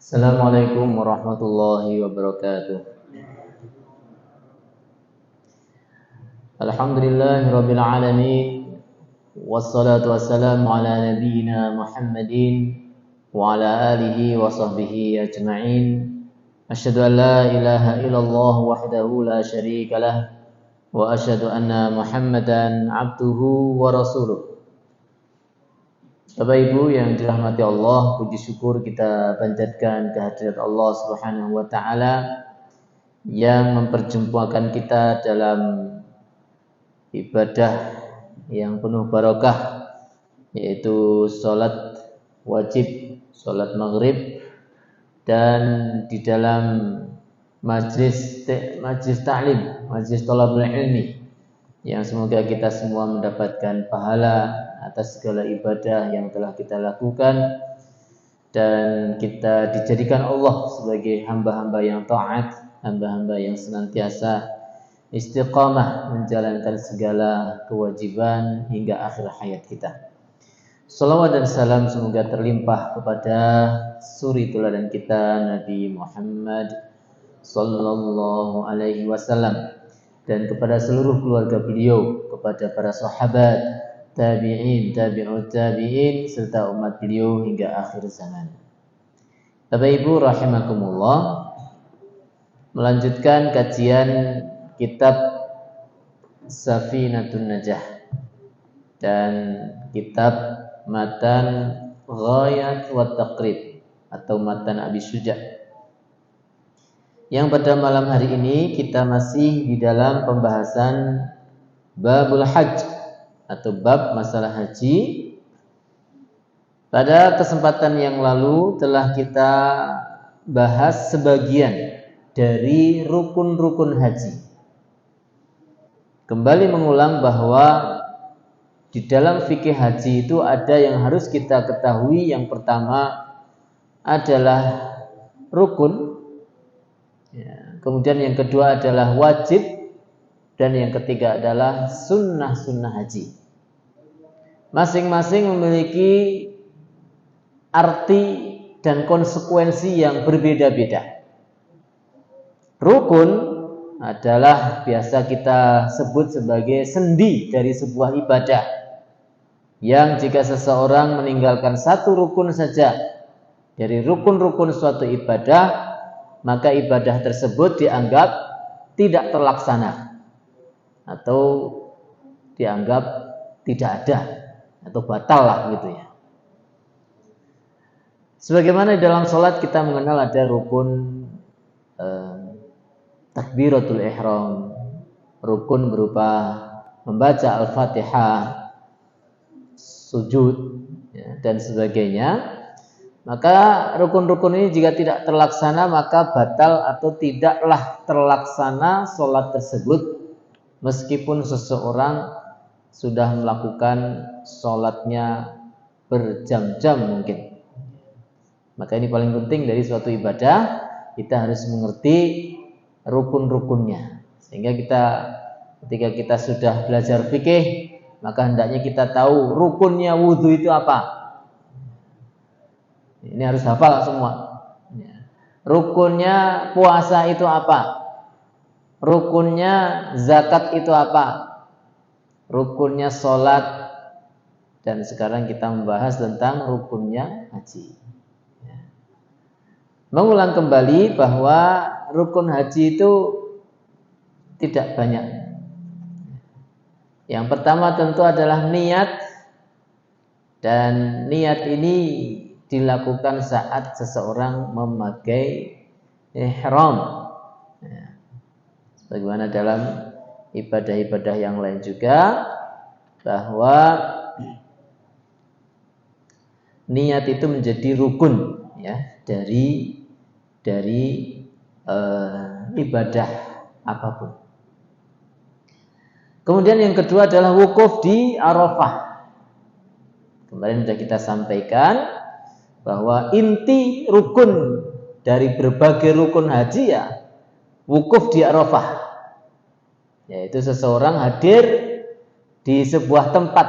Assalamualaikum warahmatullahi wabarakatuh. Alhamdulillahirabbil alamin. Wassalatu wassalamu ala nabiyyina Muhammadin wa ala alihi wa sahbihi ajma'in. Asyhadu an la ilaha illallah wahdahu la syarika lah wa asyhadu anna Muhammadan abduhu wa rasuluh. Bapak Ibu yang dirahmati Allah, puji syukur kita panjatkan kehadirat Allah Subhanahu wa taala yang memperjumpakan kita dalam ibadah yang penuh barokah, yaitu salat wajib, salat maghrib, dan di dalam majlis ta'lim, majlis thalabul ilmi, yang semoga kita semua mendapatkan pahala atas segala ibadah yang telah kita lakukan dan kita dijadikan Allah sebagai hamba-hamba yang taat, hamba-hamba yang senantiasa istiqamah menjalankan segala kewajiban hingga akhir hayat kita. Salawat dan salam semoga terlimpah kepada suri teladan kita Nabi Muhammad sallallahu alaihi wasallam dan kepada seluruh keluarga beliau, kepada para sahabat, tabi'in, tabi'ut tabi'in, serta umat beliau hingga akhir zaman. Bapak Ibu rahimakumullah, melanjutkan kajian kitab Safinatun Najah dan kitab Matan Ghayat wa Taqrib atau Matan Abi Syuja', yang pada malam hari ini kita masih di dalam pembahasan Babul Hajj atau bab masalah haji. Pada kesempatan yang lalu telah kita bahas sebagian dari rukun-rukun haji. Kembali mengulang bahwa di dalam fikih haji itu ada yang harus kita ketahui. Yang pertama adalah rukun, kemudian yang kedua adalah wajib, dan yang ketiga adalah sunnah-sunnah haji. Masing-masing memiliki arti dan konsekuensi yang berbeda-beda. Rukun adalah biasa kita sebut sebagai sendi dari sebuah ibadah, yang jika seseorang meninggalkan satu rukun saja dari rukun-rukun suatu ibadah, maka ibadah tersebut dianggap tidak terlaksana atau dianggap tidak ada atau batal lah gitu ya. Sebagaimana di dalam sholat kita mengenal ada rukun takbiratul ihram, rukun berupa membaca al-fatihah, sujud, dan sebagainya. Maka rukun-rukun ini jika tidak terlaksana maka batal atau tidaklah terlaksana sholat tersebut, meskipun seseorang sudah melakukan sholatnya berjam-jam mungkin. Maka ini paling penting dari suatu ibadah, kita harus mengerti rukun-rukunnya. Sehingga ketika kita sudah belajar fikih, maka hendaknya kita tahu rukunnya wudhu itu apa. Ini harus hafal semua. Rukunnya puasa itu apa? Rukunnya zakat itu apa? Rukunnya sholat. Dan sekarang kita membahas tentang rukunnya haji. Mengulang kembali bahwa rukun haji itu tidak banyak. Yang pertama tentu adalah niat. Dan niat ini dilakukan saat seseorang memakai ihram. Sebagaimana dalam ibadah-ibadah yang lain juga, bahwa niat itu menjadi rukun ya dari ibadah apapun. Kemudian yang kedua adalah wukuf di Arafah. Kemarin sudah kita sampaikan bahwa inti rukun dari berbagai rukun haji ya wukuf di Arafah, yaitu seseorang hadir di sebuah tempat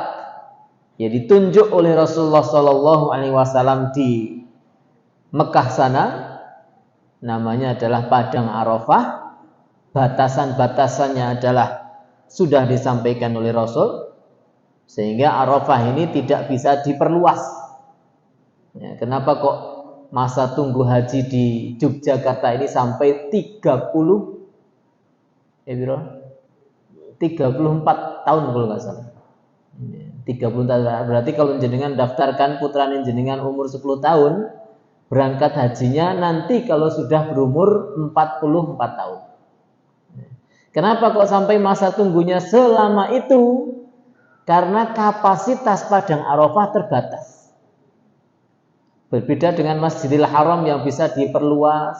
yang ditunjuk oleh Rasulullah SAW di Mekah sana namanya adalah Padang Arafah. Batasan-batasannya adalah sudah disampaikan oleh Rasul, sehingga Arafah ini tidak bisa diperluas. Ya, kenapa kok masa tunggu haji di Yogyakarta ini sampai 34 tahun kalau nggak salah. 30 tahun. Berarti kalau jenengan daftarkan putra jenengan umur 10 tahun, berangkat hajinya nanti kalau sudah berumur 44 tahun. Kenapa kok sampai masa tunggunya selama itu? Karena kapasitas Padang Arafah terbatas. Berbeda dengan Masjidil Haram yang bisa diperluas.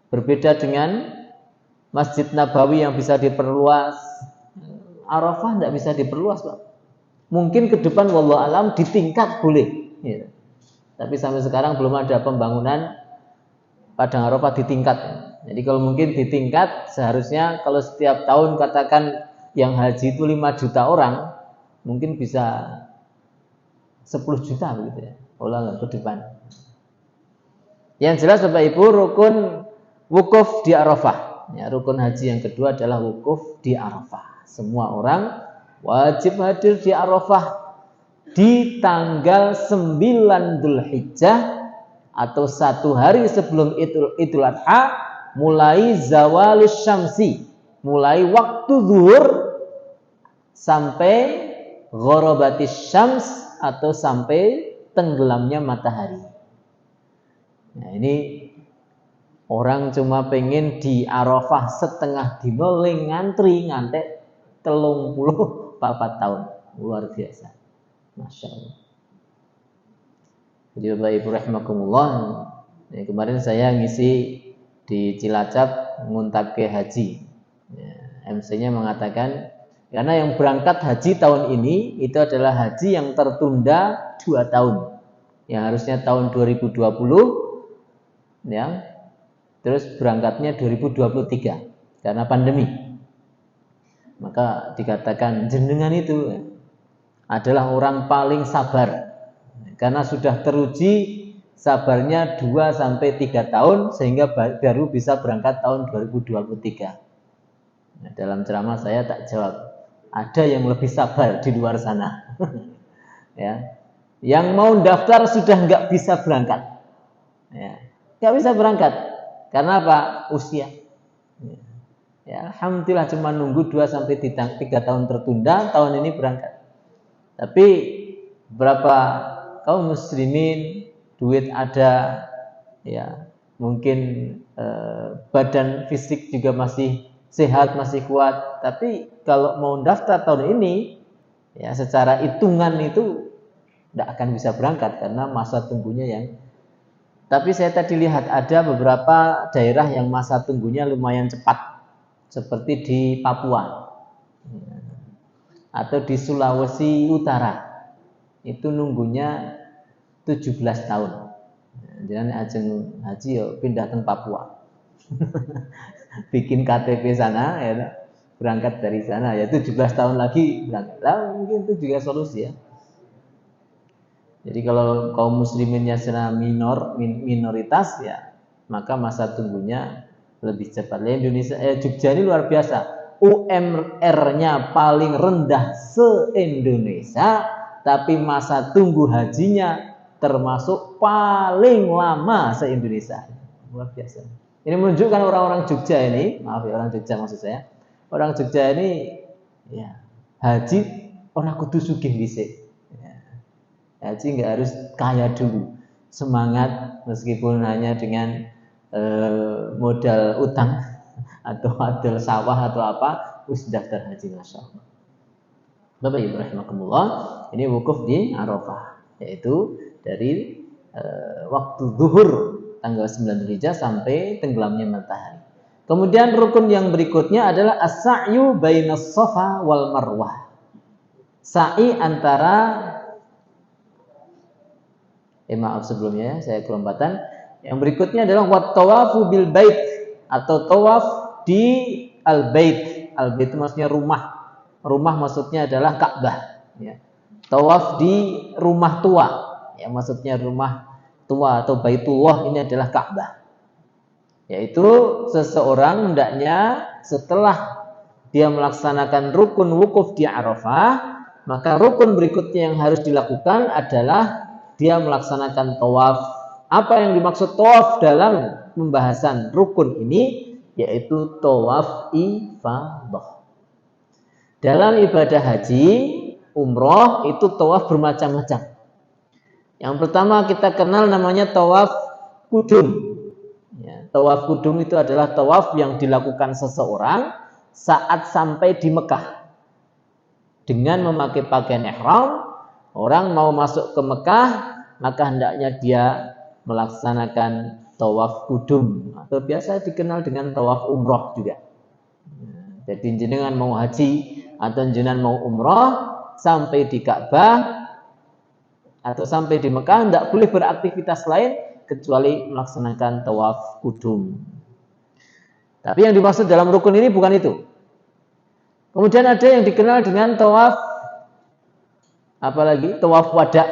Berbeda dengan Masjid Nabawi yang bisa diperluas. Arafah tidak bisa diperluas, Pak. Mungkin ke depan wallahu alam ditingkat boleh. Ya. Tapi sampai sekarang belum ada pembangunan Padang Arafah ditingkat. Jadi kalau mungkin ditingkat, seharusnya kalau setiap tahun katakan yang haji itu 5 juta orang, mungkin bisa 10 juta begitu ya. Ulang ke depan. Yang jelas Bapak Ibu, rukun wukuf di Arafah. Ya, rukun haji yang kedua adalah wukuf di Arafah. Semua orang wajib hadir di Arafah di tanggal 9 Dzulhijjah atau 1 hari sebelum Idul Adha, mulai zawalus syamsi, mulai waktu zuhur sampai ghorobatis syams atau sampai tenggelamnya matahari. Nah, ini orang cuma pengen di Arafah setengah dino ngantri ngantek 34 tahun. Luar biasa. Masya Allah. Jadi Bapak Ibu rahimakumullah, ya, kemarin saya ngisi di Cilacap nguntake haji. Ya, MC-nya mengatakan karena yang berangkat haji tahun ini itu adalah haji yang tertunda 2 tahun. Yang harusnya tahun 2020 ya. Terus berangkatnya 2023 karena pandemi. Maka dikatakan jenengan itu adalah orang paling sabar. Karena sudah teruji sabarnya 2-3 tahun sehingga baru bisa berangkat tahun 2023. Nah, dalam ceramah saya tak jawab. Ada yang lebih sabar di luar sana. Ya. Yang mau daftar sudah nggak bisa berangkat. Ya. Nggak bisa berangkat. Karena apa? Usia. Ya, alhamdulillah cuma nunggu 2-3 tahun tertunda, tahun ini berangkat. Tapi berapa kaum muslimin duit ada, ya mungkin badan fisik juga masih sehat, masih kuat, tapi kalau mau daftar tahun ini ya secara hitungan itu tidak akan bisa berangkat karena masa tunggunya yang. Tapi saya tadi lihat ada beberapa daerah yang masa tunggunya lumayan cepat, seperti di Papua atau di Sulawesi Utara, itu nunggunya 17 tahun. Jangan ajeng haji ya pindah ke Papua. Bikin KTP sana ya, berangkat dari sana ya 17 tahun lagi berangkat. Lah mungkin itu juga solusi ya. Jadi kalau kaum musliminnya secara minoritas ya, maka masa tunggunya lebih cepat. Indonesia Jogja ini luar biasa. UMR-nya paling rendah se-Indonesia, tapi masa tunggu hajinya termasuk paling lama se-Indonesia. Luar biasa. Ini menunjukkan orang-orang Jogja ini, maaf ya orang Jogja maksud saya, orang Jogja ini ya haji orang kudu sugih dhisik. Ya. Haji nggak harus kaya dulu. Semangat meskipun hanya dengan modal utang atau modal sawah atau apa, wis daftar haji masyaallah. Bapak Ibu rahimakumullah, ini wukuf di Arafah, yaitu dari waktu zuhur tanggal 9 Dzulhijjah sampai tenggelamnya matahari. Kemudian rukun yang berikutnya adalah as-sa'yu bainas Safa wal Marwah. Sa'i antara maaf sebelumnya saya kelempatan. Yang berikutnya adalah wat tawafu bil bait atau tawaf di al-bait. Al-bait itu maksudnya rumah. Rumah maksudnya adalah Ka'bah, ya. Tawaf di rumah tua, ya maksudnya rumah tua atau Baitullah ini adalah Ka'bah. Yaitu seseorang hendaknya setelah dia melaksanakan rukun wukuf di Arafah, maka rukun berikutnya yang harus dilakukan adalah dia melaksanakan tawaf. Apa yang dimaksud tawaf dalam pembahasan rukun ini? Yaitu tawaf ifadah. Dalam ibadah haji, umroh itu tawaf bermacam-macam. Yang pertama kita kenal namanya tawaf kudum. Ya, tawaf kudum itu adalah tawaf yang dilakukan seseorang saat sampai di Mekah. Dengan memakai pakaian ihram, orang mau masuk ke Mekah, maka hendaknya dia melaksanakan tawaf kudum atau biasa dikenal dengan tawaf umroh juga. Jadi jenengan mau haji atau jenengan mau umroh sampai di Ka'bah atau sampai di Mekah tidak boleh beraktivitas lain kecuali melaksanakan tawaf kudum. Tapi yang dimaksud dalam rukun ini bukan itu. Kemudian ada yang dikenal dengan tawaf apalagi tawaf wada.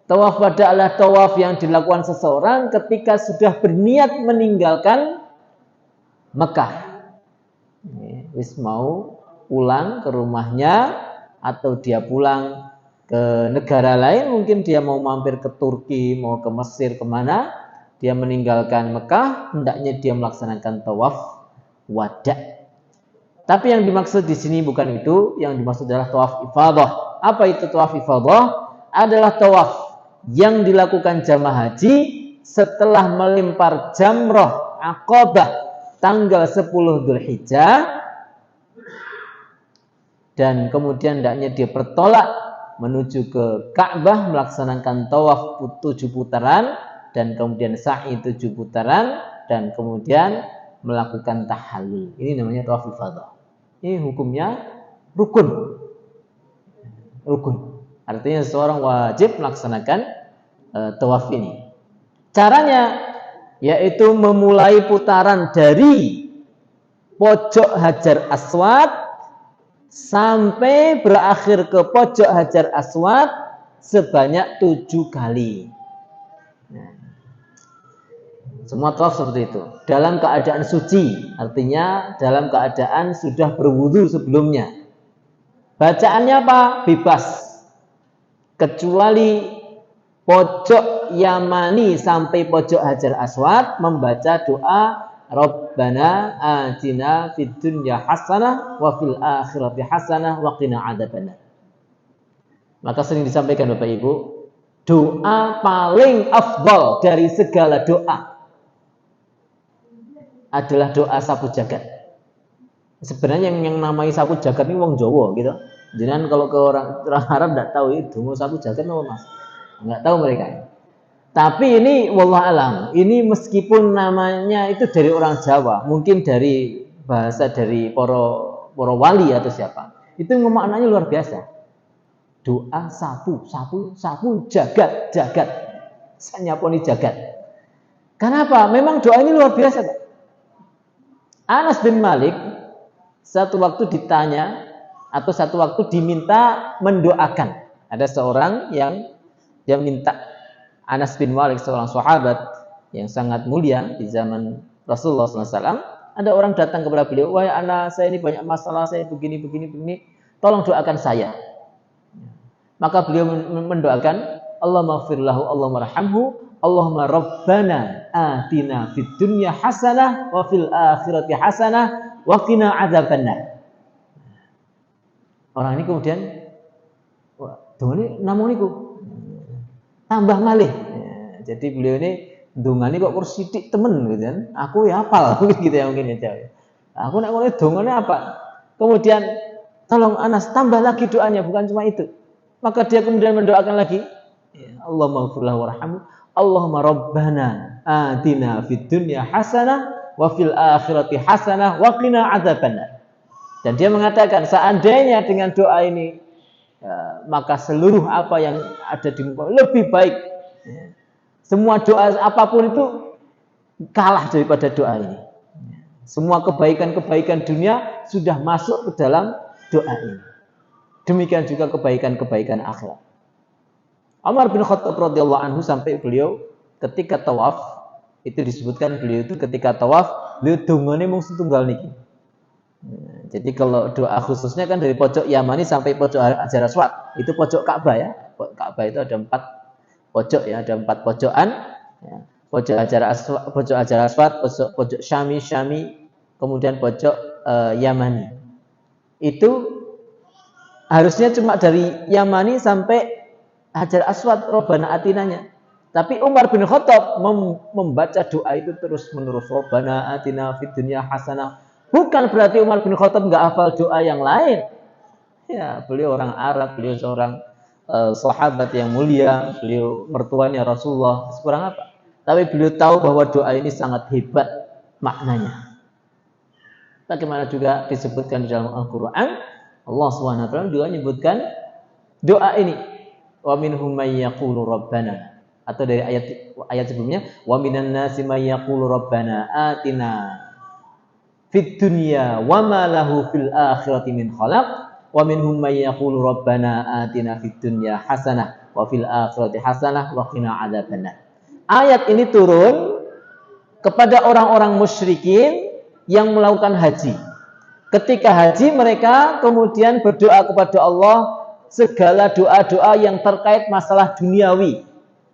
Tawaf wada adalah tawaf yang dilakukan seseorang ketika sudah berniat meninggalkan Mekah. Wis mau pulang ke rumahnya atau dia pulang ke negara lain, mungkin dia mau mampir ke Turki, mau ke Mesir, kemana, dia meninggalkan Mekah, hendaknya dia melaksanakan tawaf wada. Tapi yang dimaksud di sini bukan itu, yang dimaksud adalah tawaf ifadah. Apa itu tawaf ifadah? Adalah tawaf yang dilakukan jamaah haji setelah melempar jamrah Aqabah tanggal 10 Dzulhijjah dan kemudian hendaknya dia bertolak menuju ke Ka'bah melaksanakan tawaf 7 putaran dan kemudian sa'i 7 putaran dan kemudian melakukan tahallul. Ini namanya tawaf ifadah. Ini hukumnya rukun. Rukun. Artinya seorang wajib melaksanakan tawaf ini. Caranya yaitu memulai putaran dari pojok Hajar Aswad sampai berakhir ke pojok Hajar Aswad sebanyak 7 kali. Semua tawaf seperti itu. Dalam keadaan suci, artinya dalam keadaan sudah berwudu sebelumnya. Bacaannya apa? Bebas. Kecuali pojok Yamani sampai pojok Hajar Aswad membaca doa Rabbana atina fid dunya hasanah wa fil akhirati hasanah wa qina adzabannar. Maka sering disampaikan Bapak Ibu, doa paling afdal dari segala doa adalah doa sapu jagat. Sebenarnya yang namai sapu jagat ini wong Jawa gitu. Jangan kalau ke orang Arab tidak tahu itu mau sapu jagat apa Mas. Enggak tahu mereka. Tapi ini wallah alam, ini meskipun namanya itu dari orang Jawa, mungkin dari bahasa dari para wali atau siapa. Itu maknanya luar biasa. Doa sapu jagat. Saya nyaponi jagat. Kenapa? Memang doa ini luar biasa, Pak. Anas bin Malik satu waktu ditanya atau satu waktu diminta mendoakan. Ada seorang yang dia minta Anas bin Malik, seorang sahabat yang sangat mulia di zaman Rasulullah SAW. Ada orang datang kepada beliau, wahai Anas, saya ini banyak masalah, saya begini, tolong doakan saya. Maka beliau mendoakan, Allahumma ighfir lahu, Allahumma rahamhu, Allahumma rabbana atina fid dunya hasanah wa fil akhirati hasanah wa qina adzabannar. Orang ini kemudian dongane namung niku tambah malih. Jadi beliau ini dongane kok kursi sithik temen gitu kan. Aku ya hafal gitu ya mungkin ya. Aku nek ngene dongane apa? Kemudian tolong Anas tambah lagi doanya, bukan cuma itu. Maka dia kemudian mendoakan lagi, Allahumma ighfir lahu warhamhu, Allahumma rabbana atina fid dunya hasanah wa fil akhirati hasanah wa qina adzabannar. Dan dia mengatakan seandainya dengan doa ini maka seluruh apa yang ada di muka lebih baik. Semua doa apapun itu kalah daripada doa ini. Semua kebaikan-kebaikan dunia sudah masuk ke dalam doa ini. Demikian juga kebaikan-kebaikan akhirat. Umar bin Khattab radhiyallahu anhu sampai beliau ketika tawaf, itu disebutkan beliau itu ketika tawaf beliau dungane mung setunggal niki. Jadi kalau doa khususnya kan dari pojok Yamani sampai pojok Hajar Aswad, itu pojok Ka'bah ya. Ka'bah itu ada 4 pojok ya, ada 4 pojokan ya. Pojok Hajar Aswad, pojok Syami, kemudian pojok Yamani. Itu harusnya cuma dari Yamani sampai Hajar Aswad Rabbana atinanya. Tapi Umar bin Khattab membaca doa itu terus menerus, Rabbana atina fid dunya hasanah. Bukan berarti Umar bin Khattab enggak hafal doa yang lain. Ya, beliau orang Arab, beliau seorang sahabat yang mulia, beliau mertuanya Rasulullah, sekurang apa. Tapi beliau tahu bahwa doa ini sangat hebat maknanya. Bagaimana juga disebutkan di dalam Al-Qur'an, Allah Subhanahu wa taala juga menyebutkan doa ini. Wa minhum may yaqulu rabbana, atau dari ayat sebelumnya, wa minan nasi may yaqulu rabbana atina fid dunya wa ma lahu fil akhirati min khalaq wa minhum may yaqulu rabbana atina fid dunya hasanah wa fil akhirati hasanah wa qina adzabannar. Ayat ini turun kepada orang-orang musyrikin yang melakukan haji. Ketika haji mereka kemudian berdoa kepada Allah segala doa-doa yang terkait masalah duniawi.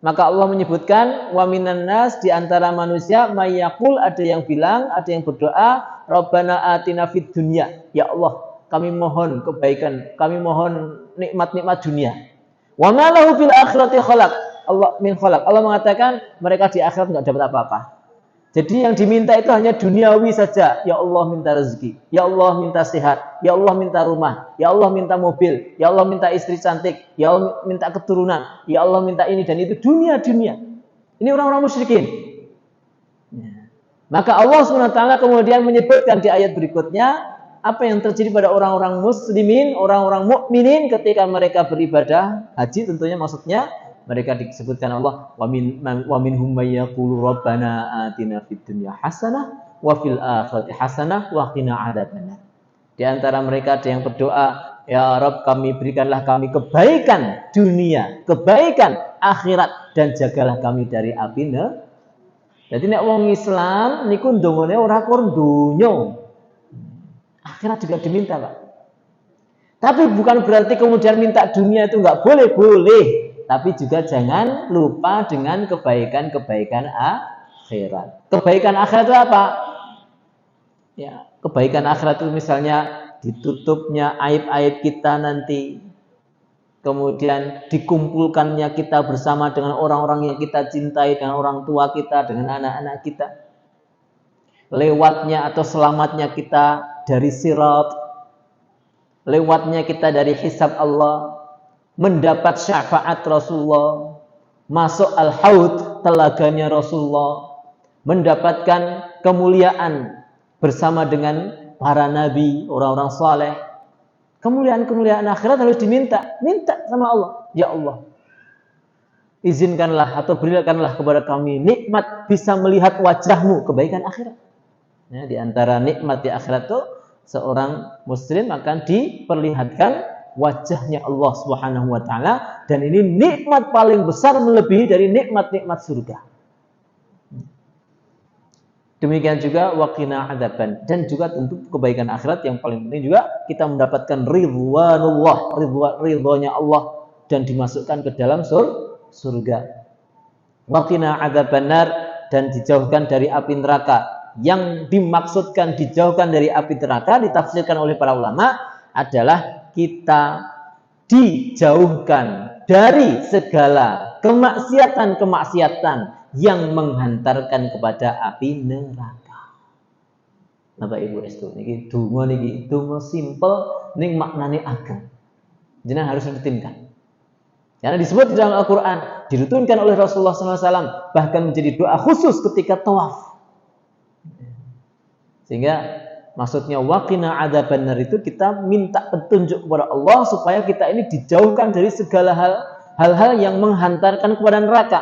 Maka Allah menyebutkan wa minan nas, di antara manusia may yaqul, ada yang bilang, ada yang berdoa, Rabbana atina fid dunya, ya Allah kami mohon kebaikan, kami mohon nikmat-nikmat dunia. Wa ma lahu fil akhirati khalaq, Allah min khalaq. Allah mengatakan mereka di akhirat enggak dapat apa-apa. Jadi yang diminta itu hanya duniawi saja. Ya Allah minta rezeki, ya Allah minta sehat, ya Allah minta rumah, ya Allah minta mobil, ya Allah minta istri cantik, ya Allah minta keturunan, ya Allah minta ini dan itu, dunia. Ini orang-orang musyrikin. Maka Allah SWT kemudian menyebutkan di ayat berikutnya apa yang terjadi pada orang-orang muslimin, orang-orang mukminin ketika mereka beribadah haji, tentunya maksudnya mereka disebutkan Allah wa minhum may yaqulu rabbana atina fid dunya hasanah wa fil akhirati hasanah wa qina adzabannar. Di antara mereka ada yang berdoa, ya Rabb kami berikanlah kami kebaikan dunia, kebaikan akhirat, dan jagalah kami dari api neraka. Jadi nek wong Islam niku ndongone ora kur donya. Akhirat juga diminta, Pak. Tapi bukan berarti kemudian minta dunia itu enggak boleh. Tapi juga jangan lupa dengan kebaikan-kebaikan akhirat. Kebaikan akhirat itu apa? Ya, kebaikan akhirat itu misalnya ditutupnya aib-aib kita nanti. Kemudian dikumpulkannya kita bersama dengan orang-orang yang kita cintai, dengan orang tua kita, dengan anak-anak kita. Lewatnya atau selamatnya kita dari sirat. Lewatnya kita dari hisab Allah. Mendapat syafaat Rasulullah, masuk al-haud, telaganya Rasulullah, mendapatkan kemuliaan bersama dengan para nabi, orang-orang saleh. Kemuliaan-kemuliaan akhirat harus minta sama Allah. Ya Allah, izinkanlah atau berikanlah kepada kami nikmat bisa melihat wajahmu, kebaikan akhirat. Ya, di antara nikmat di akhirat itu seorang muslim akan diperlihatkan wajahnya Allah Subhanahu wa taala, dan ini nikmat paling besar melebihi dari nikmat-nikmat surga. Demikian juga waqina adzaban, dan juga tentu kebaikan akhirat yang paling penting juga kita mendapatkan ridwanullah, ridhonya Allah, dan dimasukkan ke dalam surga. Waqina adzabannar, dan dijauhkan dari api neraka. Yang dimaksudkan dijauhkan dari api neraka ditafsirkan oleh para ulama adalah kita dijauhkan dari segala kemaksiatan yang menghantarkan kepada api neraka. Bapak Ibu Estu, niki donga simpel ning maknane ageng. Jenengan harus rutinkan. Karena disebut di dalam Al-Qur'an, dirutunkan oleh Rasulullah SAW, bahkan menjadi doa khusus ketika tawaf. Sehingga maksudnya waqina adzabannar itu kita minta petunjuk kepada Allah supaya kita ini dijauhkan dari segala hal-hal yang menghantarkan kepada neraka.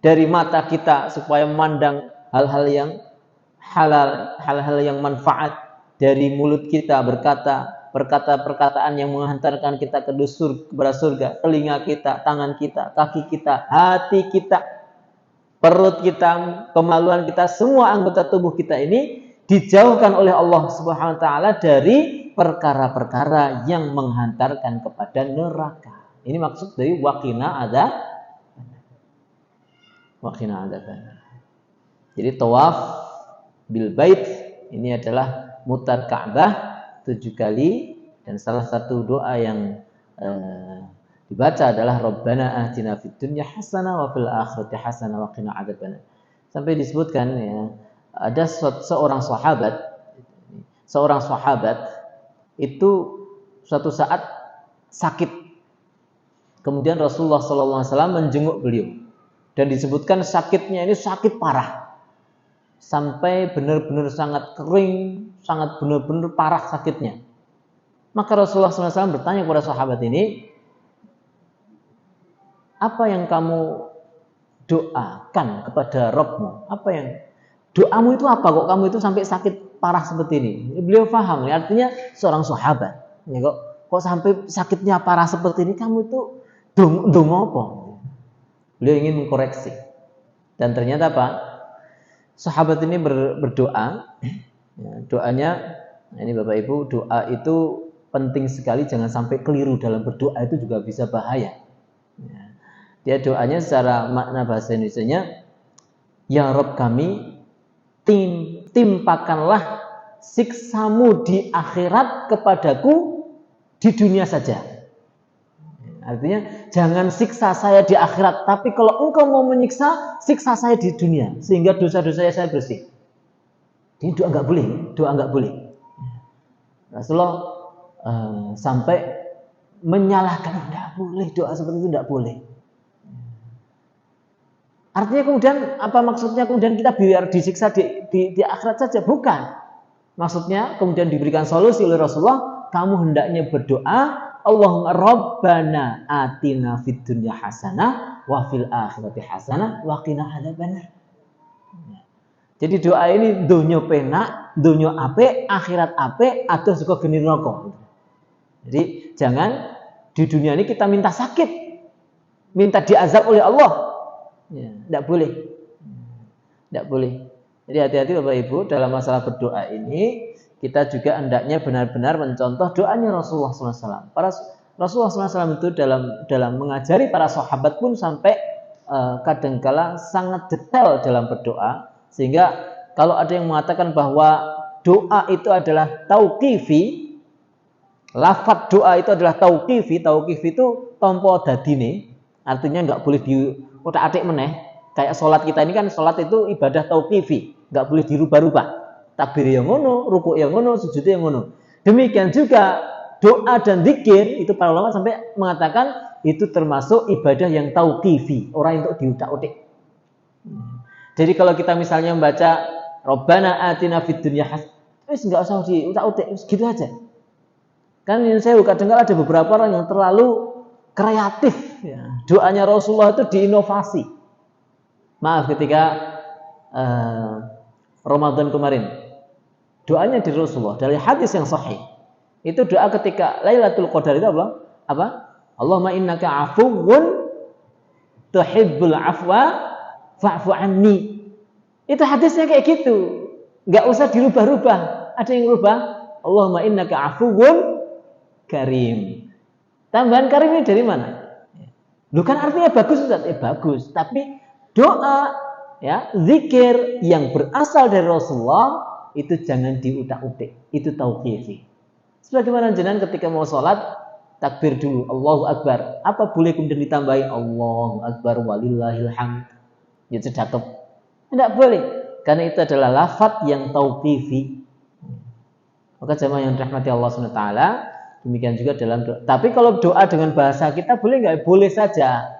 Dari mata kita supaya memandang hal-hal yang halal, hal-hal yang manfaat. Dari mulut kita berkata perkataan yang menghantarkan kita kepada surga, telinga kita, tangan kita, kaki kita, hati kita, perut kita, kemaluan kita, semua anggota tubuh kita ini dijauhkan oleh Allah Subhanahu wa taala dari perkara-perkara yang menghantarkan kepada neraka. Ini maksud dari waqina adzabannar. Jadi tawaf bil bait ini adalah mutar Ka'bah 7 kali, dan salah satu doa yang dibaca adalah Rabbana atina fid dunya hasanah wa fil akhirati hasanah wa qina adzabannar. Sampai disebutkan ya, ada seorang sahabat itu suatu saat sakit. Kemudian Rasulullah SAW menjenguk beliau, dan disebutkan sakitnya ini sakit parah, sampai benar-benar sangat kering, sangat benar-benar parah sakitnya. Maka Rasulullah SAW bertanya kepada sahabat ini, apa yang kamu doakan kepada Rabbmu? Doamu itu apa kok kamu itu sampai sakit parah seperti ini? Beliau paham, ya, artinya seorang sahabat. Ya, kok sampai sakitnya parah seperti ini, kamu itu dongo apa? Beliau ingin mengkoreksi. Dan ternyata apa? Sahabat ini berdoa. Ya, doanya, ini Bapak Ibu, doa itu penting sekali, jangan sampai keliru dalam berdoa, itu juga bisa bahaya. Ya. Dia doanya secara makna bahasa Indonesianya, ya Rabb kami, timpakanlah siksamu di akhirat kepadaku di dunia saja. Artinya jangan siksa saya di akhirat, tapi kalau engkau mau menyiksa, siksa saya di dunia sehingga dosa-dosa saya bersih. Ini doa nggak boleh. Rasulullah sampai menyalahkan, tidak boleh doa seperti itu, tidak boleh. Artinya kemudian apa maksudnya kemudian kita biar disiksa di akhirat saja? Bukan. Maksudnya kemudian diberikan solusi oleh Rasulullah, kamu hendaknya berdoa, Allahumma Rabbana atina fid dunya hasanah wa fil akhirati hasanah wa qina adzabannar. Jadi doa ini dunya penak, dunya apik, akhirat apik, adoh saka geni neraka. Jadi jangan di dunia ini kita minta sakit, minta diazab oleh Allah. Ya, tidak boleh. Jadi hati-hati Bapak Ibu dalam masalah berdoa ini, kita juga hendaknya benar-benar mencontoh doanya Rasulullah SAW. Rasulullah SAW itu dalam mengajari para sahabat pun sampai kadangkala sangat detail dalam berdoa, sehingga kalau ada yang mengatakan bahwa doa itu adalah tauqifi, lafaz doa itu adalah tauqifi itu tompo dadine, artinya nggak boleh diutak-atik meneh. Kayak sholat kita ini kan, sholat itu ibadah tauqifi, nggak boleh dirubah-rubah. Takbir yang ngono, ruku yang ngono, sujud yang ngono. Demikian juga doa dan zikir itu para ulama sampai mengatakan itu termasuk ibadah yang tauqifi, orang untuk diutak-atik. Jadi kalau kita misalnya membaca Rabbana atina fid dunya hasanah, nggak usah diutak-atik, gitu aja. Kan saya kadang-kadang ada beberapa orang yang terlalu kreatif. Ya. Doanya Rasulullah itu diinovasi. Maaf, ketika Ramadan kemarin, doanya di Rasulullah dari hadis yang sahih. Itu doa ketika Lailatul Qadar itu apa? Allahumma innaka afuwun tuhibbul afwa fa'fu anni. Itu hadisnya kayak gitu. Enggak usah dirubah-rubah. Ada yang rubah, Allahumma innaka afuwun karim. Tambahan karim ini dari mana? Loh kan artinya bagus, Ustaz. Bagus, tapi doa, ya, zikir yang berasal dari Rasulullah itu jangan diutak-utik. Itu tauqifi. Sebagaimana jenengan ketika mau sholat, takbir dulu, Allahu Akbar. Apa boleh kemudian ditambahi Allahu Akbar walillahil hamd? Itu cakep. Tidak boleh, karena itu adalah lafaz yang tauqifi. Maka jemaah yang dirahmati Allah SWT, demikian juga dalam doa. Tapi kalau doa dengan bahasa kita boleh nggak? Boleh saja.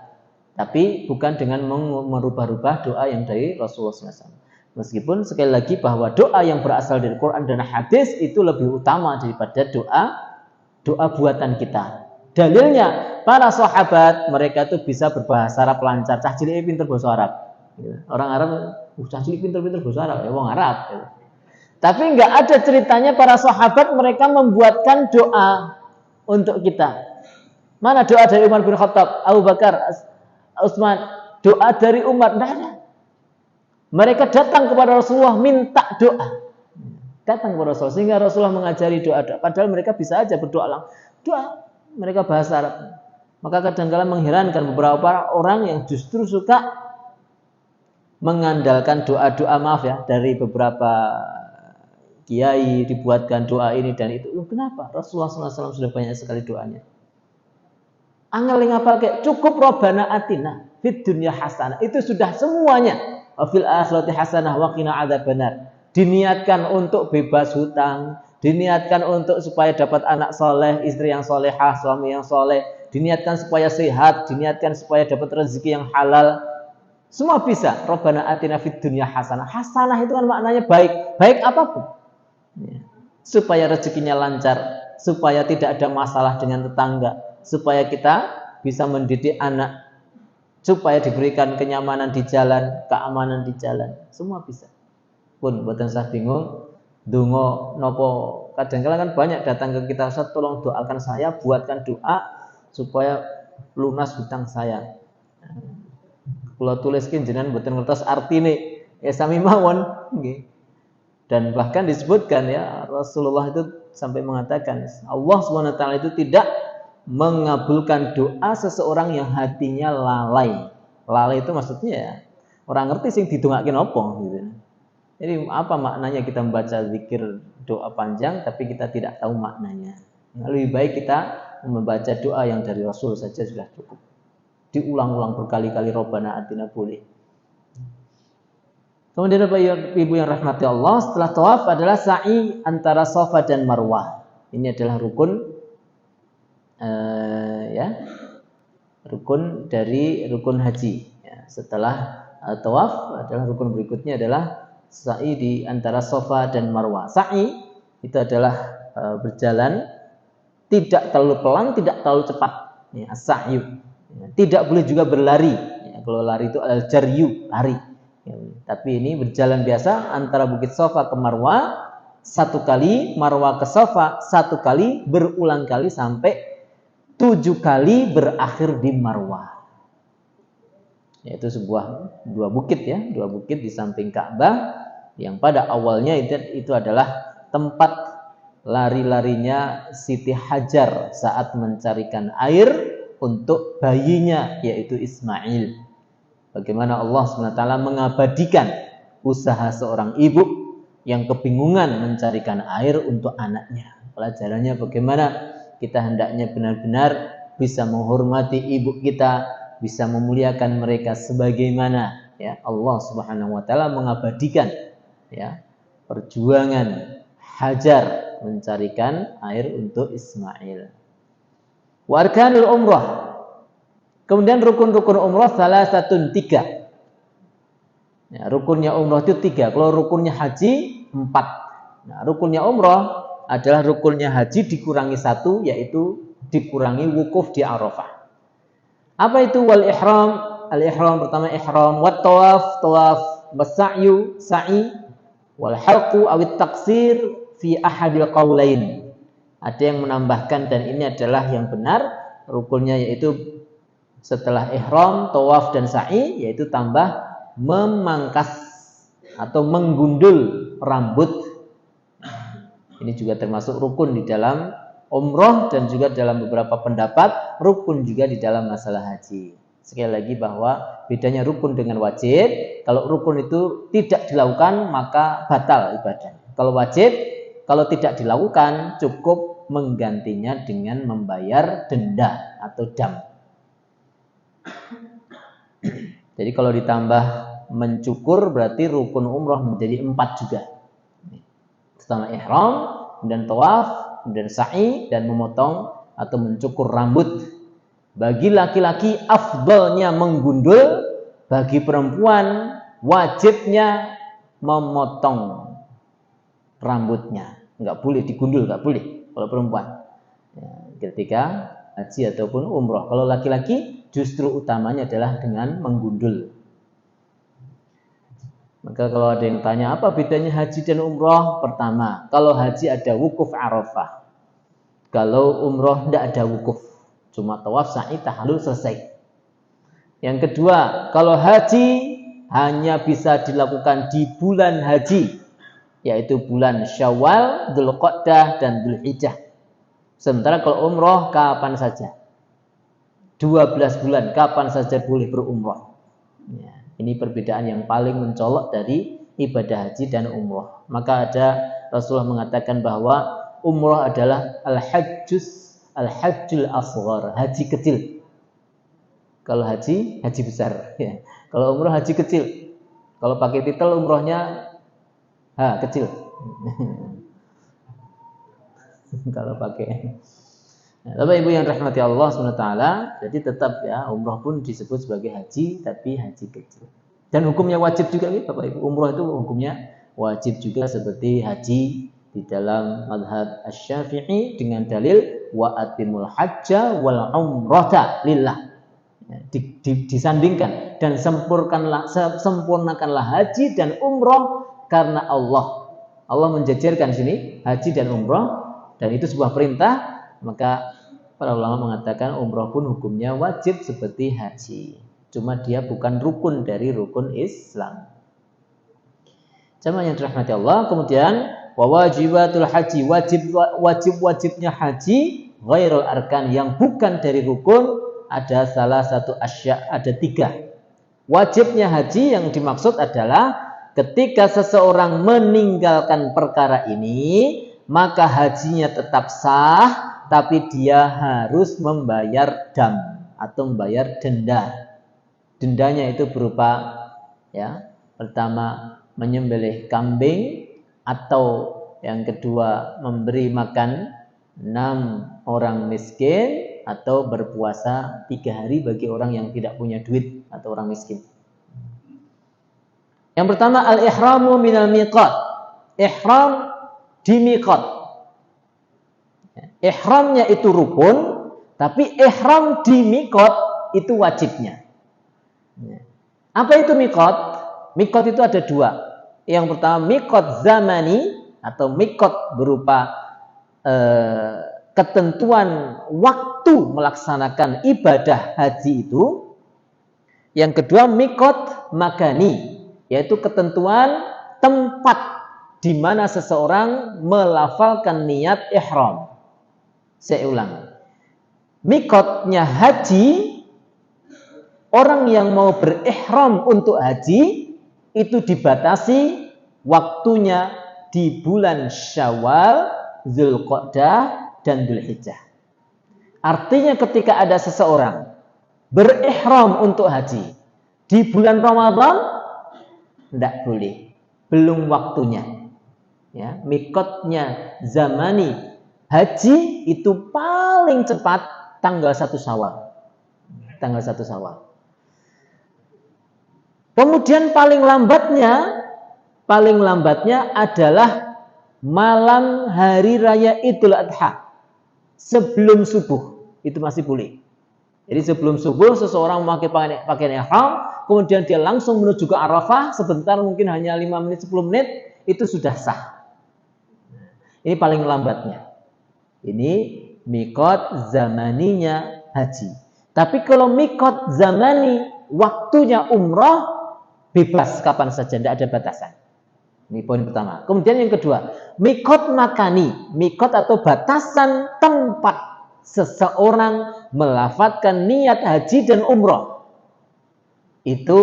Tapi bukan dengan merubah-rubah doa yang dari Rasulullah SAW. Meskipun sekali lagi bahwa doa yang berasal dari Quran dan hadis itu lebih utama daripada doa buatan kita. Dalilnya para sahabat mereka itu bisa berbahasa Arab lancar. Cah cilik pinter bahasa Arab. Orang Arab, cah cilik pinter bahasa Arab, ya wong Arab. Tapi nggak ada ceritanya para sahabat mereka membuatkan doa untuk kita. Mana doa dari Umar bin Khattab, Abu Bakar, Utsman, doa dari Umar? Tidak ada. Mereka datang kepada Rasulullah minta doa. Datang kepada Rasulullah sehingga Rasulullah mengajari doa-doa. Padahal mereka bisa aja berdoa langsung. Doa, mereka bahasa Arab. Maka kadang-kadang mengherankan beberapa orang yang justru suka mengandalkan doa-doa, maaf ya, dari beberapa kiai dibuatkan doa ini dan itu. Loh, kenapa? Rasulullah SAW sudah banyak sekali doanya. Angel ngapal kayak cukup Rabbana atina fid dunya hasanah. Itu sudah semuanya. Wa fil akhirati hasanah wa qina adzabannar. Diniatkan untuk bebas hutang, diniatkan untuk supaya dapat anak soleh, istri yang solehah, suami yang soleh, diniatkan supaya sehat, diniatkan supaya dapat rezeki yang halal. Semua bisa. Rabbana atina fid dunya hasanah. Hasanah itu kan maknanya baik, baik apapun. Ya. Supaya rezekinya lancar, supaya tidak ada masalah dengan tetangga, supaya kita bisa mendidik anak, supaya diberikan kenyamanan di jalan, keamanan di jalan, semua bisa. Pun buatan saya bingung, dongo nopo, kadang-kadang kan banyak datang ke kita, Ustaz tolong doakan saya, buatkan doa supaya lunas hutang saya. Kalau tuliskin jenengan mboten ngertos artine, ya sami mawon, nggih. Dan bahkan disebutkan ya Rasulullah itu sampai mengatakan Allah SWT itu tidak mengabulkan doa seseorang yang hatinya lalai. Lalai itu maksudnya ya orang ngerti sing didongake napa gitu. Jadi apa maknanya kita membaca zikir doa panjang tapi kita tidak tahu maknanya. Nah, lebih baik kita membaca doa yang dari Rasul saja sudah cukup. Diulang-ulang berkali-kali Rabbana atina boleh. Kemudian Bapak Ibu yang rahmati Allah, setelah tawaf adalah sa'i antara Safa dan Marwah. Ini adalah rukun rukun dari rukun haji. Ya, setelah tawaf adalah rukun berikutnya adalah sa'i di antara Safa dan Marwah. Sa'i itu adalah berjalan tidak terlalu pelan, tidak terlalu cepat. Ya, sa'yu. Ya, tidak boleh juga berlari. Ya, kalau lari itu al-jaryu, lari. Ya, tapi ini berjalan biasa antara Bukit Safa ke Marwah 1 kali, Marwah ke Safa 1 kali, berulang kali sampai 7 kali berakhir di Marwah. Yaitu dua bukit ya, 2 bukit di samping Ka'bah yang pada awalnya itu adalah tempat lari-larinya Siti Hajar saat mencarikan air untuk bayinya yaitu Ismail. Bagaimana Allah SWT mengabadikan usaha seorang ibu yang kebingungan mencarikan air untuk anaknya. Pelajarannya bagaimana kita hendaknya benar-benar bisa menghormati ibu kita, bisa memuliakan mereka sebagaimana ya Allah Subhanahu wa taala mengabadikan ya perjuangan Hajar mencarikan air untuk Ismail. Wa arkanul umrah. Kemudian rukun-rukun umrah salah satu 3. Ya, rukunnya umrah itu 3. Kalau rukunnya haji 4. Nah, rukunnya umrah adalah rukunnya haji dikurangi 1, yaitu dikurangi wukuf di Arafah. Apa itu wal ihram? Al ihram pertama ihram, wat tawaf, tawaf, wasa'yu, sa'i, wal halqu awit taksir fi ahadil qaulain. Ada yang menambahkan dan ini adalah yang benar, rukunnya yaitu setelah ihram, tawaf dan sa'i yaitu tambah memangkas atau menggundul rambut. Ini juga termasuk rukun di dalam umrah dan juga dalam beberapa pendapat rukun juga di dalam masalah haji. Sekali lagi bahwa bedanya rukun dengan wajib. Kalau rukun itu tidak dilakukan maka batal ibadah. Kalau wajib, kalau tidak dilakukan cukup menggantinya dengan membayar denda atau dam. Jadi kalau ditambah mencukur berarti rukun umrah menjadi 4 juga. Pertama ihram, kemudian tawaf, kemudian sa'i dan memotong atau mencukur rambut. Bagi laki-laki afdalnya menggundul, bagi perempuan wajibnya memotong rambutnya. Enggak boleh digundul, enggak boleh kalau perempuan. Ya, ketika haji ataupun umrah. Kalau laki-laki justru utamanya adalah dengan menggundul. Maka kalau ada yang tanya apa bedanya haji dan umroh? Pertama, kalau haji ada wukuf Arafah. Kalau umroh tidak ada wukuf. Cuma tawaf, sa'i, tahallul, selesai. Yang kedua, kalau haji hanya bisa dilakukan di bulan haji, yaitu bulan Syawal, Dzulqa'dah, dan Dzulhijjah. Sementara kalau umroh kapan saja. 12 bulan kapan saja boleh berumroh. Ya, ini perbedaan yang paling mencolok dari ibadah haji dan umroh. Maka ada Rasulullah mengatakan bahwa umroh adalah al-hajjul asghar, haji kecil. Kalau haji, haji besar. Ya. Kalau umroh, haji kecil. Kalau pakai titel umrohnya kecil. Kalau pakai. Nah, Bapak Ibu yang rahmati Allah SWT, jadi tetap ya umroh pun disebut sebagai haji, tapi haji kecil. Dan hukumnya wajib juga, ya, Bapak Ibu. Umroh itu hukumnya wajib juga seperti haji di dalam mazhab Asy-Syafi'i dengan dalil wa atimul hajja wal umrata lillah. Ya, disandingkan dan sempurnakanlah haji dan umroh karena Allah. Allah menjajarkan sini haji dan umroh dan itu sebuah perintah. Maka para ulama mengatakan umroh pun hukumnya wajib seperti haji. Cuma dia bukan rukun dari rukun Islam. Jamaah yang dirahmati Allah. Kemudian wajibatul haji, wajibnya haji ghairul arkan, yang bukan dari rukun, ada salah satu asya, ada 3. Wajibnya haji yang dimaksud adalah ketika seseorang meninggalkan perkara ini, maka hajinya tetap sah, tapi dia harus membayar dam atau membayar denda. Dendanya itu berupa ya, pertama menyembelih kambing, atau yang kedua memberi makan 6 orang miskin, atau berpuasa 3 hari bagi orang yang tidak punya duit atau orang miskin. Yang pertama al-ihramu minal miqat. Ihram di miqat. Ihramnya itu rukun, tapi ihram di miqat itu wajibnya. Apa itu miqat? Miqat itu ada 2. Yang pertama miqat zamani atau miqat berupa ketentuan waktu melaksanakan ibadah haji itu. Yang kedua miqat makani, yaitu ketentuan tempat di mana seseorang melafalkan niat ihram. Saya ulang. Miqatnya haji, orang yang mau berihram untuk haji itu dibatasi waktunya di bulan Syawal, Dzulqa'dah, dan Dzulhijjah. Artinya ketika ada seseorang berihram untuk haji di bulan Ramadan, tidak boleh, belum waktunya. Ya, miqatnya zamani haji itu paling cepat tanggal 1 Syawal. Tanggal 1 Syawal. Kemudian paling lambatnya adalah malam hari raya Idul Adha. Sebelum subuh itu masih boleh. Jadi sebelum subuh seseorang memakai pakaian ihram, kemudian dia langsung menuju ke Arafah, sebentar mungkin hanya 5 menit 10 menit, itu sudah sah. Ini paling lambatnya. Ini miqat zamaninya haji. Tapi kalau miqat zamani waktunya umroh, bebas kapan saja, tidak ada batasan. Ini poin pertama. Kemudian yang kedua, miqat makani, miqat atau batasan tempat seseorang melafadzkan niat haji dan umroh. Itu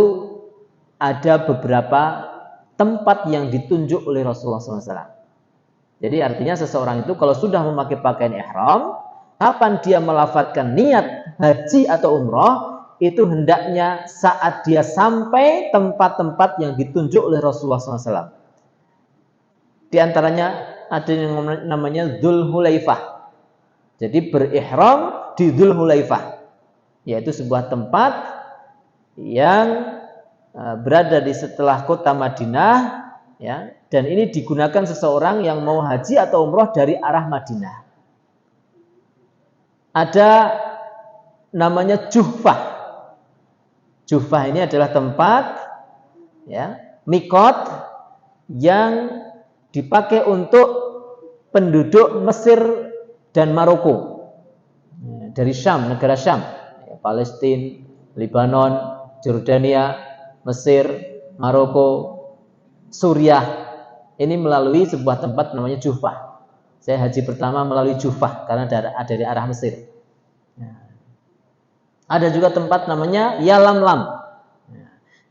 ada beberapa tempat yang ditunjuk oleh Rasulullah SAW. Jadi artinya seseorang itu kalau sudah memakai pakaian ihram, kapan dia melafadzkan niat haji atau umroh, itu hendaknya saat dia sampai tempat-tempat yang ditunjuk oleh Rasulullah SAW. Di antaranya ada yang namanya Dzulhulaifah. Jadi berihram di Dzulhulaifah, yaitu sebuah tempat yang berada di setelah kota Madinah, ya, dan ini digunakan seseorang yang mau haji atau umroh dari arah Madinah. Ada namanya Juhfah. Juhfah ini adalah tempat, ya, mikot yang dipakai untuk penduduk Mesir dan Maroko. Dari Syam, negara Syam, Palestina, Lebanon, Jordania, Mesir, Maroko, Suriah. Ini melalui sebuah tempat namanya Jufah. Saya haji pertama melalui Jufah karena dari arah Mesir. Ada juga tempat namanya Yalamlam.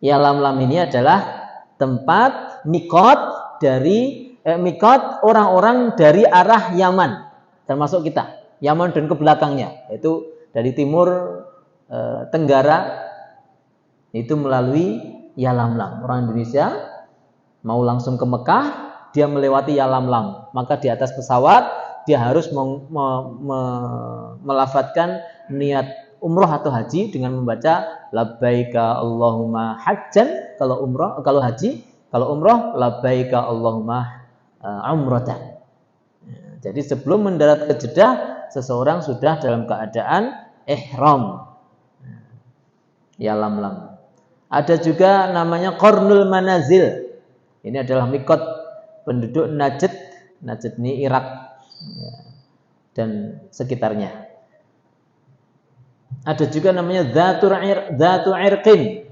Yalamlam ini adalah tempat mikot dari mikot orang-orang dari arah Yaman, termasuk kita, Yaman dan ke belakangnya, yaitu dari timur Tenggara, itu melalui Yalamlam. Orang Indonesia mau langsung ke Mekah, dia melewati Yalamlam, maka di atas pesawat dia harus melafadzkan niat umroh atau haji dengan membaca labbaika Allahumma hajjan kalau umroh, kalau haji, kalau umroh labbaika Allahumma umratan. Jadi sebelum mendarat ke Jeddah, seseorang sudah dalam keadaan ihram. Yalamlam. Ada juga namanya Qarnul Manazil. Ini adalah mikot penduduk Najd. Najd ini Irak dan sekitarnya. Ada juga namanya Dzatu Irqin.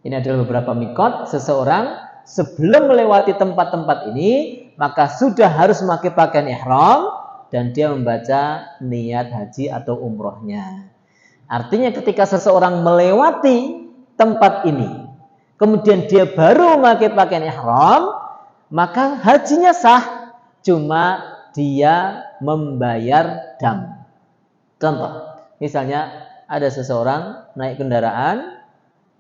Ini adalah beberapa mikot seseorang sebelum melewati tempat-tempat ini, maka sudah harus memakai pakaian ihram dan dia membaca niat haji atau umrohnya. Artinya ketika seseorang melewati tempat ini, kemudian dia baru memakai pakaian ihram, maka hajinya sah, cuma dia membayar dam. Contoh, misalnya ada seseorang naik kendaraan,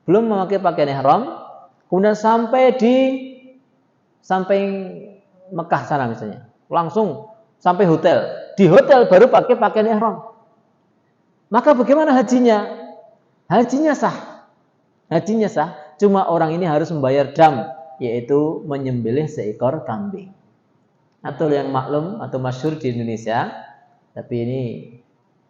belum memakai pakaian ihram, kemudian sampai Mekah sana misalnya, langsung sampai hotel, di hotel baru pakai pakaian ihram. Maka bagaimana hajinya? Hajinya sah. Hajinya sah, cuma orang ini harus membayar dam, yaitu menyembelih seekor kambing. Atau yang maklum atau masyhur di Indonesia, tapi ini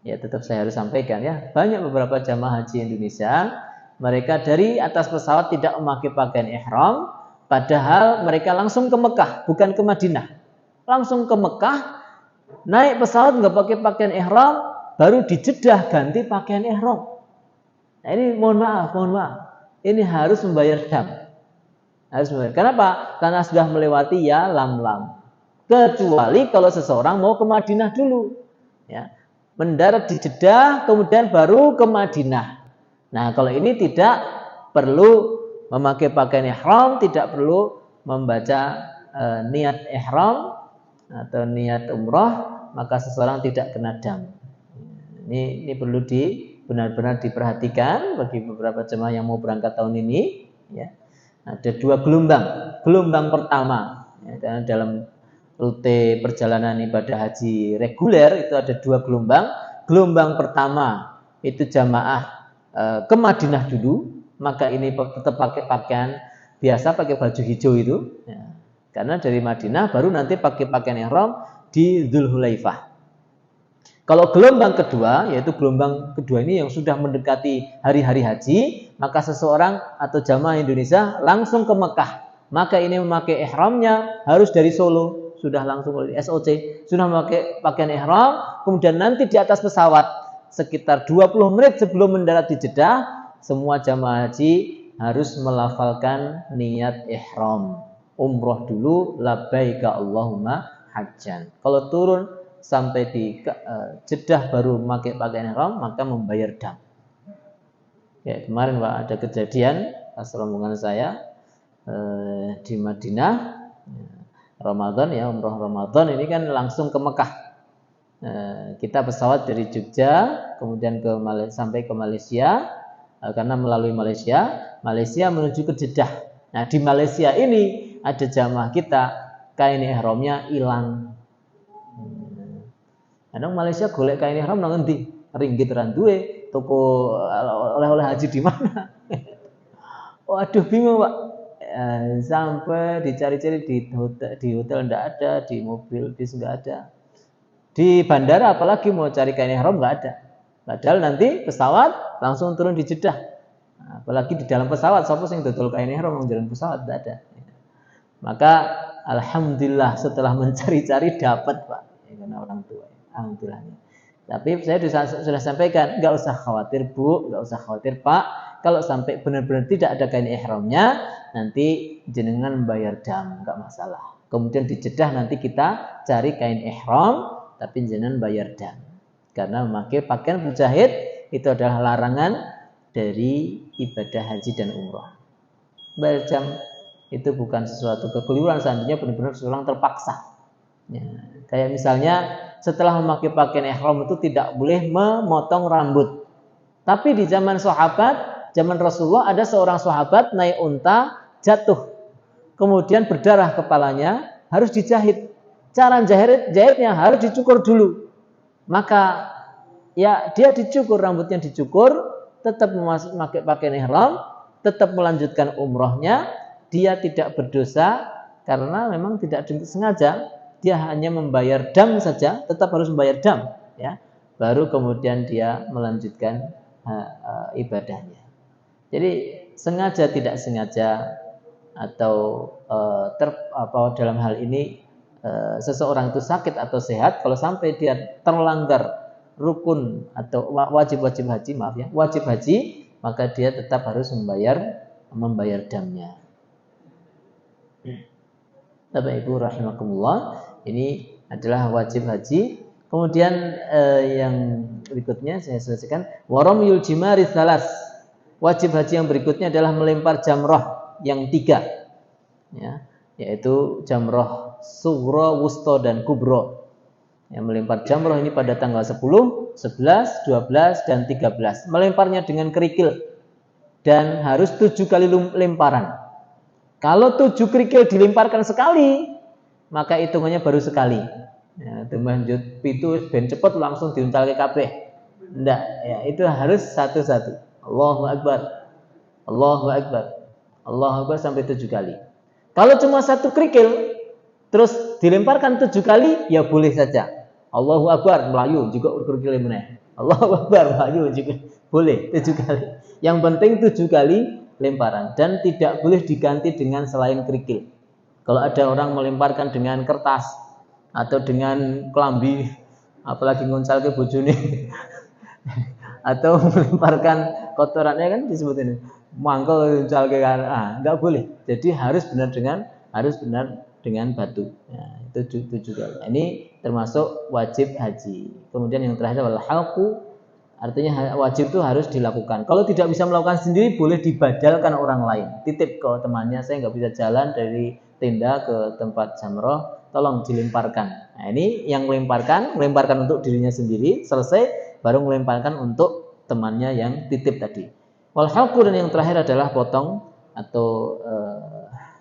ya tetap saya harus sampaikan ya. Banyak beberapa jamaah haji Indonesia, mereka dari atas pesawat tidak memakai pakaian ihram, padahal mereka langsung ke Mekah, bukan ke Madinah. Langsung ke Mekah, naik pesawat nggak pakai pakaian ihram, baru di Jeddah ganti pakaian ihram. Nah, ini mohon maaf. Ini harus membayar dam. Harus membayar. Kenapa? Karena sudah melewati Yalamlam. Kecuali kalau seseorang mau ke Madinah dulu, ya, mendarat di Jeddah, kemudian baru ke Madinah. Nah, kalau ini tidak perlu memakai pakaian ihram, tidak perlu membaca niat ihram atau niat umroh, maka seseorang tidak kena dam. Ini perlu benar-benar diperhatikan bagi beberapa jemaah yang mau berangkat tahun ini. Ya. Ada dua gelombang. Gelombang pertama, ya, dalam rute perjalanan ibadah haji reguler itu ada dua gelombang. Gelombang pertama itu jamaah ke Madinah dulu, maka ini tetap pakai pakaian biasa, pakai baju hijau itu. Ya. Karena dari Madinah baru nanti pakai pakaian ihram di Dzulhulaifah. Kalau gelombang kedua, yaitu gelombang kedua ini yang sudah mendekati hari-hari haji, maka seseorang atau jamaah Indonesia langsung ke Mekah. Maka ini memakai ihramnya harus dari Solo, sudah langsung oleh SOC, sudah memakai pakaian ihram, kemudian nanti di atas pesawat sekitar 20 menit sebelum mendarat di Jeddah, semua jamaah haji harus melafalkan niat ihram. Umroh dulu, labbaika Allahumma hajjan. Kalau turun sampai di Jeddah baru memakai pakaian ihram, maka membayar dam. Ya, kemarin Pak ada kejadian pas rombongan saya di Madinah Ramadan ya, umroh Ramadan ini kan langsung ke Mekah. Kita pesawat dari Jogja kemudian sampai ke Malaysia, karena melalui Malaysia menuju ke Jeddah. Nah, di Malaysia ini ada jamaah kita kain ihramnya hilang. Kadang Malaysia golek kain ihram nang endi? Ringgit ra duwe, toko oleh-oleh haji di mana? Waduh bingung, Pak. Sampai dicari-cari di hotel enggak ada, di mobil bis enggak ada. Di bandara apalagi mau cari kain ihram enggak ada. Padahal nanti pesawat langsung turun di Jeddah. Apalagi di dalam pesawat, sapa sing dodol kain ihram wong jalan pesawat tidak ada. Maka alhamdulillah setelah mencari-cari dapat Pak, karena orang tua. Alhamdulillah. Tapi saya sudah sampaikan, nggak usah khawatir Bu, nggak usah khawatir Pak. Kalau sampai benar-benar tidak ada kain ihramnya, nanti jenengan bayar dam, nggak masalah. Kemudian dijedah nanti kita cari kain ihram, tapi jenengan bayar dam. Karena memakai pakaian mujahid itu adalah larangan dari ibadah haji dan umrah. Bayar dam itu bukan sesuatu kekeliruan, seandainya benar-benar seorang terpaksa. Ya, kayak misalnya setelah memakai pakaian ihram itu tidak boleh memotong rambut. Tapi di zaman sahabat, zaman Rasulullah ada seorang sahabat naik unta jatuh. Kemudian berdarah kepalanya, harus dijahit. Cara jahitnya harus dicukur dulu. Maka ya dia dicukur, rambutnya dicukur, tetap memakai pakaian ihram, tetap melanjutkan umrohnya, dia tidak berdosa karena memang tidak sengaja. Dia hanya membayar dam saja, tetap harus membayar dam, ya. Baru kemudian dia melanjutkan ibadahnya. Jadi sengaja tidak sengaja atau dalam hal ini seseorang itu sakit atau sehat, kalau sampai dia terlanggar rukun atau wajib haji, wajib haji, maka dia tetap harus membayar damnya. Bapak Ibu rahimakumullah, ini adalah wajib haji. Kemudian yang berikutnya saya selesaikan, waramyul jimari tsalas. Wajib haji yang berikutnya adalah melempar jamrah yang 3. Ya, yaitu jamrah sughra, wusta dan kubra. Yang melempar jamrah ini pada tanggal 10, 11, 12 dan 13. Melemparnya dengan kerikil dan harus 7 kali lemparan. Kalau 7 kerikil dilemparkan sekali, maka hitungannya baru sekali. Ya, lanjut pitu ben cepet langsung diuntal ke kabeh. Enggak, ya itu harus satu-satu. Allahu Akbar. Allahu Akbar. Allahu Akbar sampai 7 kali. Kalau cuma 1 kerikil terus dilemparkan 7 kali, ya boleh saja. Allahu Akbar melayu juga kerikil meneh. Allahu Akbar melayu juga boleh 7 kali. Yang penting 7 kali lemparan dan tidak boleh diganti dengan selain kerikil. Kalau ada orang melemparkan dengan kertas atau dengan kelambi, apalagi ngoncal ke bojone atau melemparkan kotorannya kan disebut ini mangkel ngoncal ke enggak boleh. Jadi harus benar dengan batu. Nah, itu juga. Ini termasuk wajib haji. Kemudian yang terakhir adalah halqu. Artinya wajib itu harus dilakukan. Kalau tidak bisa melakukan sendiri, boleh dibadalkan orang lain. Titip ke temannya, saya nggak bisa jalan dari tenda ke tempat jamrah, tolong dilemparkan. Nah, ini yang melemparkan untuk dirinya sendiri, selesai, baru melemparkan untuk temannya yang titip tadi. Wal halqu, dan yang terakhir adalah potong atau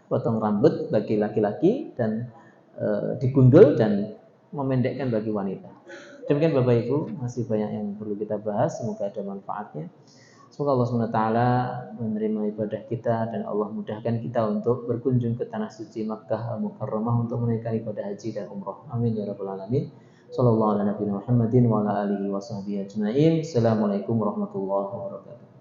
potong rambut bagi laki-laki dan digundul dan memendekkan bagi wanita. Demikian Bapak Ibu, masih banyak yang perlu kita bahas, semoga ada manfaatnya. Semoga Allah SWT menerima ibadah kita dan Allah mudahkan kita untuk berkunjung ke tanah suci Makkah Al-Mukarramah untuk menunaikan ibadah haji dan umrah. Amin ya rabbal alamin. Sallallahu ala nabiyina Muhammadin wa ala alihi wa sahbihi ajma'in. Assalamualaikum warahmatullahi wabarakatuh.